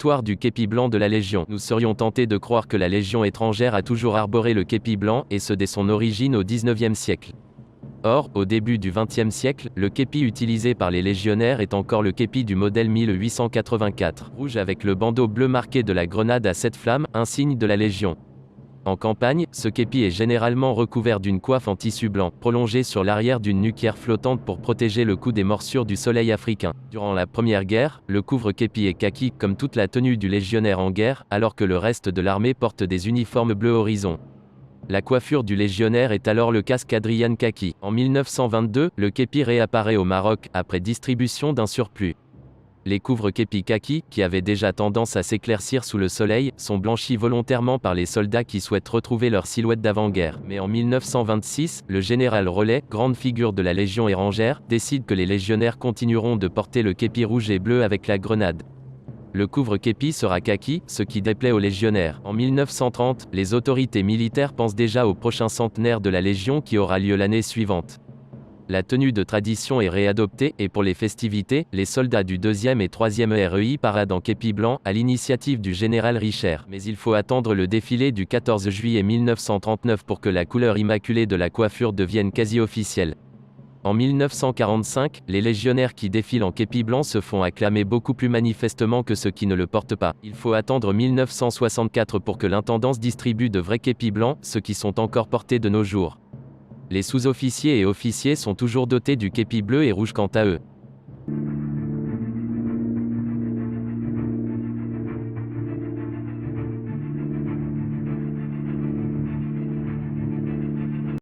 Histoire du képi blanc de la Légion. Nous serions tentés de croire que la Légion étrangère a toujours arboré le képi blanc, et ce dès son origine au XIXe siècle. Or, au début du XXe siècle, le képi utilisé par les légionnaires est encore le képi du modèle 1884, rouge avec le bandeau bleu marqué de la grenade à 7 flammes, insigne de la Légion. En campagne, ce képi est généralement recouvert d'une coiffe en tissu blanc, prolongée sur l'arrière d'une nuquière flottante pour protéger le cou des morsures du soleil africain. Durant la Première Guerre, le couvre-képi est kaki, comme toute la tenue du légionnaire en guerre, alors que le reste de l'armée porte des uniformes bleu horizon. La coiffure du légionnaire est alors le casque Adrian kaki. En 1922, le képi réapparaît au Maroc, après distribution d'un surplus. Les couvre-képis kaki, qui avaient déjà tendance à s'éclaircir sous le soleil, sont blanchis volontairement par les soldats qui souhaitent retrouver leur silhouette d'avant-guerre. Mais en 1926, le général Rollet, grande figure de la Légion érangère, décide que les légionnaires continueront de porter le képi rouge et bleu avec la grenade. Le couvre-képi sera kaki, ce qui déplaît aux légionnaires. En 1930, les autorités militaires pensent déjà au prochain centenaire de la Légion qui aura lieu l'année suivante. La tenue de tradition est réadoptée, et pour les festivités, les soldats du 2e et 3e REI paradent en képi blanc, à l'initiative du général Richer. Mais il faut attendre le défilé du 14 juillet 1939 pour que la couleur immaculée de la coiffure devienne quasi officielle. En 1945, les légionnaires qui défilent en képi blanc se font acclamer beaucoup plus manifestement que ceux qui ne le portent pas. Il faut attendre 1964 pour que l'intendance distribue de vrais képis blancs, ceux qui sont encore portés de nos jours. Les sous-officiers et officiers sont toujours dotés du képi bleu et rouge quant à eux.